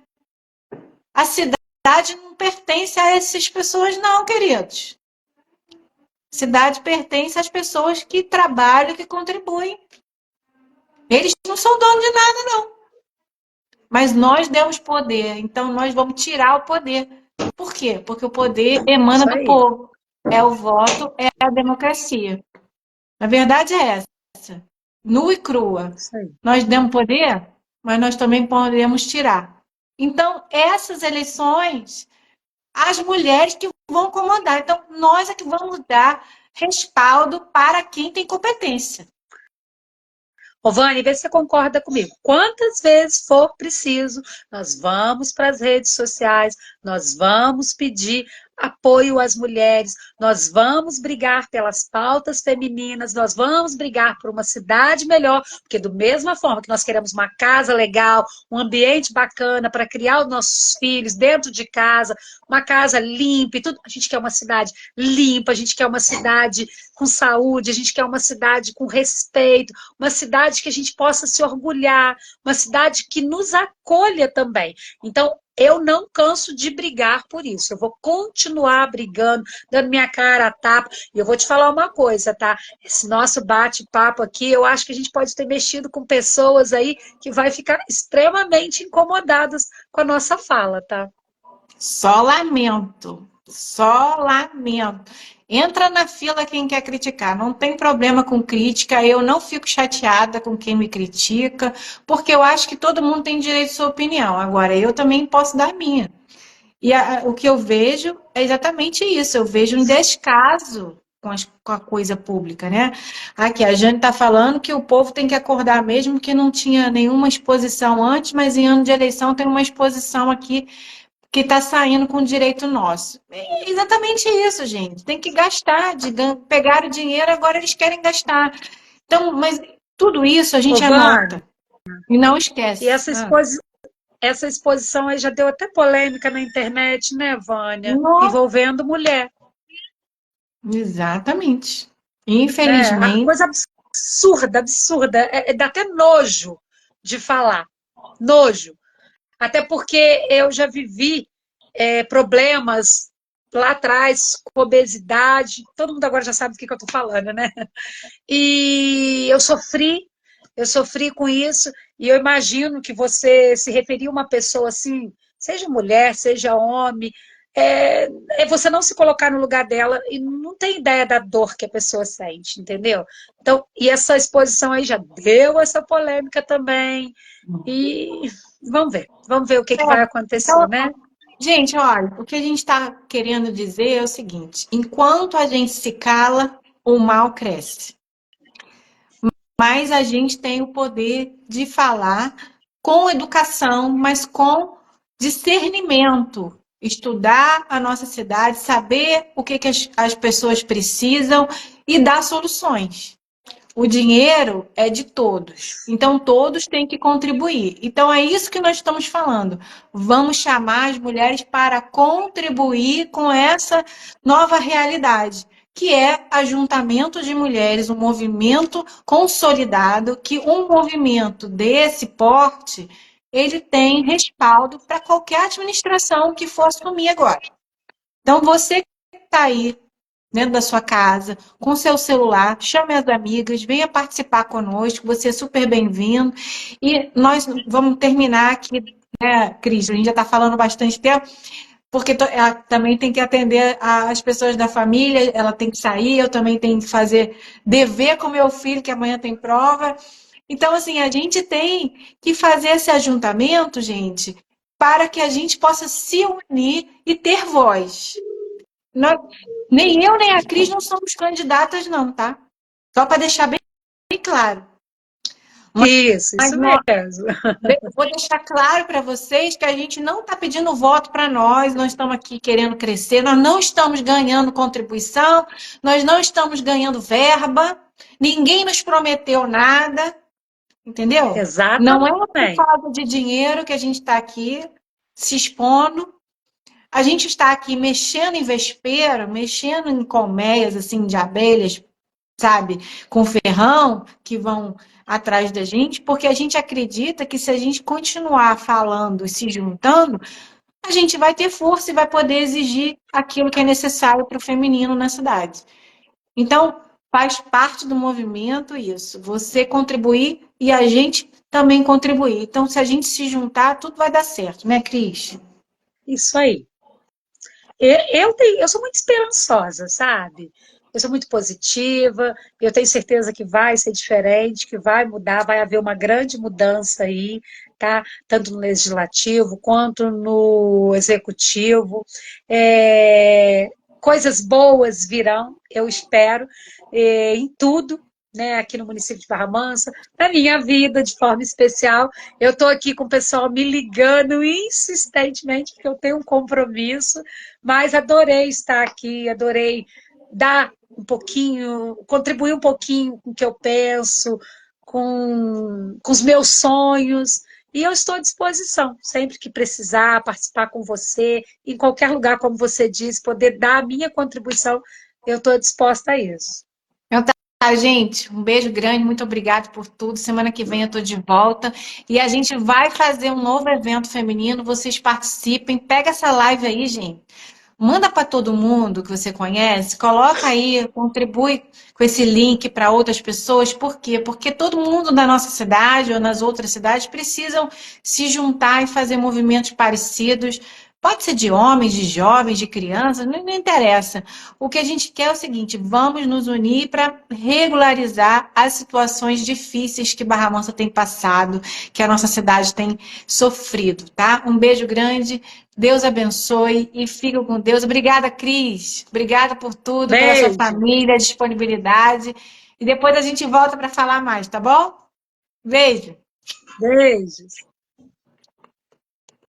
A: A cidade não pertence a essas pessoas, não, queridos. A cidade pertence às pessoas que trabalham, que contribuem. Eles não são donos de nada, não. Mas nós demos poder, então nós vamos tirar o poder. Por quê? Porque o poder emana
B: Isso
A: do
B: aí.
A: povo. É o voto, é a democracia. A verdade é essa, nua e crua.
B: Isso aí.
A: Nós demos poder, mas nós também podemos tirar. Então, essas eleições, as mulheres que vão comandar. Então, nós é que vamos dar respaldo para quem tem competência.
B: Ô, Vânia, vê se você concorda comigo. Quantas vezes for preciso, nós vamos para as redes sociais, nós vamos pedir apoio às mulheres, nós vamos brigar pelas pautas femininas, nós vamos brigar por uma cidade melhor, porque da mesma forma que nós queremos uma casa legal, um ambiente bacana para criar os nossos filhos dentro de casa, uma casa limpa e tudo, a gente quer uma cidade limpa, a gente quer uma cidade com saúde, a gente quer uma cidade com respeito, uma cidade que a gente possa se orgulhar, uma cidade que nos acolha também. Então, eu não canso de brigar por isso. Eu vou continuar brigando, dando minha cara a tapa. E eu vou te falar uma coisa, tá? Esse nosso bate-papo aqui, eu acho que a gente pode ter mexido com pessoas aí que vai ficar extremamente incomodadas com a nossa fala, tá?
A: Só lamento. Só lamento. Entra na fila quem quer criticar. Não tem problema com crítica. Eu não fico chateada com quem me critica, porque eu acho que todo mundo tem direito à sua opinião. Agora, eu também posso dar a minha. E o que eu vejo é exatamente isso. Eu vejo um descaso com a coisa pública, né? Aqui, a Jane está falando que o povo tem que acordar mesmo que não tinha nenhuma exposição antes, mas em ano de eleição tem uma exposição aqui que está saindo com direito nosso. É exatamente isso, gente. Tem que gastar, pegar o dinheiro, agora eles querem gastar. Então, mas tudo isso a
B: Ô,
A: gente
B: Vânia,
A: anota e não
B: e
A: esquece.
B: essa exposição aí já deu até polêmica na internet, né, Vânia?
A: Não,
B: Envolvendo mulher.
A: exatamente.
B: Né? A
A: Infelizmente,
B: coisa absurda, absurda. Dá até nojo de falar. Nojo. Até porque eu já vivi problemas lá atrás, com obesidade, todo mundo agora já sabe do que eu estou falando, né? E eu sofri com isso, e eu imagino que você se referir a uma pessoa assim, seja mulher, seja homem, é você não se colocar no lugar dela e não tem ideia da dor que a pessoa sente, entendeu? Então, e essa exposição aí já deu essa polêmica também, e vamos ver o que que vai acontecer,
A: Então,
B: né?
A: gente, olha, o que a gente está querendo dizer é o seguinte: enquanto a gente se cala, o mal cresce. Mas a gente tem o poder de falar com educação, mas com discernimento. Estudar a nossa cidade, saber o que as pessoas precisam e dar soluções. O dinheiro é de todos, então todos têm que contribuir. Então é isso que nós estamos falando. Vamos chamar as mulheres para contribuir com essa nova realidade, que é ajuntamento de mulheres, um movimento consolidado, que um movimento desse porte, ele tem respaldo para qualquer administração que for assumir agora. Então você que está aí dentro da sua casa, com seu celular, chame as amigas, venha participar conosco, você é super bem-vindo. E nós vamos terminar aqui, né, Cris? A gente já está falando bastante tempo, porque ela também tem que atender as pessoas da família, ela tem que sair, eu também tenho que fazer dever com meu filho, que amanhã tem prova. Então, assim, a gente tem que fazer esse ajuntamento, gente, para que a gente possa se unir e ter voz. Nós- Nem eu, nem a Cris não somos candidatas, não, tá? Só para deixar bem claro. Mas
B: Isso mesmo.
A: vou deixar claro para vocês que a gente não está pedindo voto para nós, nós estamos aqui querendo crescer, nós não estamos ganhando contribuição, nós não estamos ganhando verba, ninguém nos prometeu nada, entendeu? Não é por
B: Exatamente.
A: causa de dinheiro que a gente está aqui se expondo. A gente está aqui mexendo em vespeiro, mexendo em colmeias assim de abelhas, sabe, com ferrão que vão atrás da gente, porque a gente acredita que se a gente continuar falando e se juntando, a gente vai ter força e vai poder exigir aquilo que é necessário para o feminino na cidade. Então, faz parte do movimento isso, você contribuir e a gente também contribuir. Então, se a gente se juntar, tudo vai dar certo, né, Cris?
B: Isso aí. Eu sou muito esperançosa, sabe? Eu sou muito positiva, eu tenho certeza que vai ser diferente, que vai mudar, vai haver uma grande mudança aí, tá? Tanto no legislativo quanto no executivo. Coisas boas virão, eu espero, em tudo, né, aqui no município de Barra Mansa, na minha vida de forma especial. Eu estou aqui com o pessoal me ligando insistentemente, porque eu tenho um compromisso, mas adorei estar aqui, adorei dar um pouquinho, contribuir um pouquinho com o que eu penso, com os meus sonhos, e eu estou à disposição, sempre que precisar, participar com você, em qualquer lugar, como você disse, poder dar a minha contribuição, eu estou disposta a isso.
A: Então tá, gente, um beijo grande, muito obrigada por tudo. Semana que vem eu tô de volta e a gente vai fazer um novo evento feminino. Vocês participem, pega essa live aí, gente. Manda para todo mundo que você conhece, coloca aí, contribui com esse link para outras pessoas. Por quê? Porque todo mundo da nossa cidade ou nas outras cidades precisam se juntar e fazer movimentos parecidos. Pode ser de homens, de jovens, de crianças, não interessa. O que a gente quer é o seguinte: vamos nos unir para regularizar as situações difíceis que Barra Mansa tem passado, que a nossa cidade tem sofrido, tá? Um beijo grande. Deus abençoe e fica com Deus. Obrigada, Cris. Obrigada por tudo, pela sua
B: Beijo,
A: família, disponibilidade. E depois a gente volta para falar mais, tá bom? Beijo.
B: beijos.